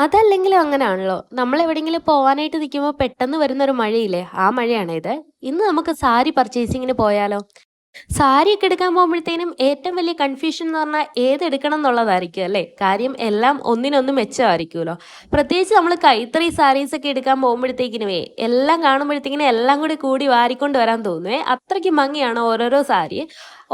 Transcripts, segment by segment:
അതല്ലെങ്കിലും അങ്ങനാണല്ലോ. നമ്മളെവിടെയെങ്കിലും പോവാനായിട്ട് നിൽക്കുമ്പോ പെട്ടെന്ന് വരുന്നൊരു മഴയില്ലേ? ആ മഴയാണ് ഇത്. ഇന്ന് നമുക്ക് സാരി പർച്ചേസിങ്ങിന് പോയാലോ? സാരിയൊക്കെ എടുക്കാൻ പോകുമ്പോഴത്തേനും ഏറ്റവും വലിയ കൺഫ്യൂഷൻ എന്ന് പറഞ്ഞാൽ ഏതെടുക്കണം എന്നുള്ളതായിരിക്കും അല്ലേ? കാര്യം എല്ലാം ഒന്നിനൊന്ന് മെച്ചമായിരിക്കുമല്ലോ. പ്രത്യേകിച്ച് നമ്മൾ കൈത്തറി സാരീസൊക്കെ എടുക്കാൻ പോകുമ്പോഴത്തേക്കിനുമേ എല്ലാം കാണുമ്പോഴത്തേക്കിനും എല്ലാം കൂടി കൂടി വാരിക്കൊണ്ട് വരാൻ തോന്നുവേ. അത്രയ്ക്ക് ഭംഗിയാണ് ഓരോരോ സാരി.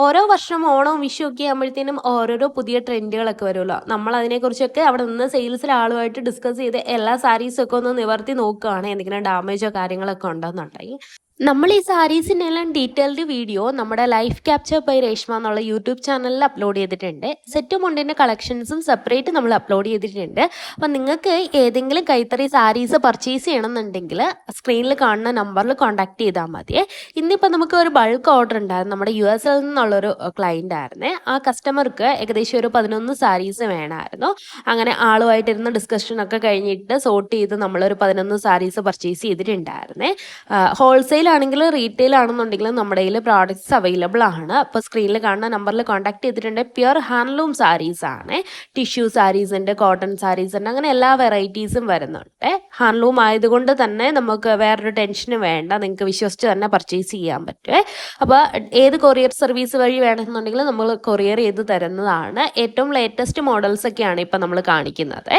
ഓരോ വർഷം ഓണവും വിഷു ഒക്കെ ആകുമ്പോഴത്തേനും ഓരോരോ പുതിയ ട്രെൻഡുകളൊക്കെ വരുമല്ലോ. നമ്മൾ അതിനെക്കുറിച്ചൊക്കെ അവിടെ നിന്ന് സെയിൽസിലെ ആളുമായിട്ട് ഡിസ്കസ് ചെയ്ത് എല്ലാ സാരീസും ഒക്കെ ഒന്ന് നിവർത്തി നോക്കുകയാണ് എന്തെങ്കിലും ഡാമേജോ കാര്യങ്ങളൊക്കെ ഉണ്ടെന്നുണ്ടെങ്കിൽ. നമ്മൾ ഈ സാരീസിൻ്റെ എല്ലാം ഡീറ്റെയിൽഡ് വീഡിയോ നമ്മുടെ ലൈഫ് ക്യാപ്ചർ ബൈ രേഷ്മ എന്നുള്ള യൂട്യൂബ് ചാനലിൽ അപ്ലോഡ് ചെയ്തിട്ടുണ്ട്. സെറ്റ് മുണ്ടിൻ്റെ കളക്ഷൻസും സെപ്പറേറ്റ് നമ്മൾ അപ്ലോഡ് ചെയ്തിട്ടുണ്ട്. അപ്പം നിങ്ങൾക്ക് ഏതെങ്കിലും കൈത്തറി സാരീസ് പർച്ചേസ് ചെയ്യണമെന്നുണ്ടെങ്കിൽ സ്ക്രീനിൽ കാണുന്ന നമ്പറിൽ കോൺടാക്ട് ചെയ്താൽ മതിയേ. ഇന്നിപ്പോൾ നമുക്ക് ഒരു ബൾക്ക് ഓർഡർ ഉണ്ടായിരുന്നു. നമ്മുടെ US നിന്നുള്ളൊരു ക്ലയൻ്റ് ആയിരുന്നേ. ആ കസ്റ്റമർക്ക് ഏകദേശം ഒരു 11 സാരീസ് വേണമായിരുന്നു. അങ്ങനെ ആളുമായിട്ടിരുന്ന് ഡിസ്കഷനൊക്കെ കഴിഞ്ഞിട്ട് സോർട്ട് ചെയ്ത് നമ്മളൊരു 11 സാരീസ് പർച്ചേസ് ചെയ്തിട്ടുണ്ടായിരുന്നേ. ഹോൾസെയിൽ ആണെങ്കിലും റീറ്റെയിൽ ആണെന്നുണ്ടെങ്കിലും നമ്മുടെ കയ്യിൽ പ്രോഡക്റ്റ്സ് അവൈലബിൾ ആണ്. അപ്പോൾ സ്ക്രീനിൽ കാണുന്ന നമ്പറിൽ കോൺടാക്ട് ചെയ്തിട്ടുണ്ട്. പ്യുർ ഹാൻഡ്ലൂം സാരീസ് ആണ്. ടിഷ്യൂ സാരീസ് ഉണ്ട്, കോട്ടൺ സാരീസ് ഉണ്ട്, അങ്ങനെ എല്ലാ വെറൈറ്റീസും വരുന്നുണ്ട്. ഹാൻഡ്ലൂം ആയതുകൊണ്ട് തന്നെ നമുക്ക് വേറൊരു ടെൻഷന് വേണ്ട, നിങ്ങൾക്ക് വിശ്വസിച്ച് തന്നെ പർച്ചേസ് ചെയ്യാൻ പറ്റുമേ. അപ്പോൾ ഏത് കൊറിയർ സർവീസ് വഴി വേണമെന്നുണ്ടെങ്കിലും നമ്മൾ കൊറിയർ ചെയ്ത് തരുന്നതാണ്. ഏറ്റവും ലേറ്റസ്റ്റ് മോഡൽസ് ഒക്കെയാണ് ഇപ്പം നമ്മൾ കാണിക്കുന്നത്.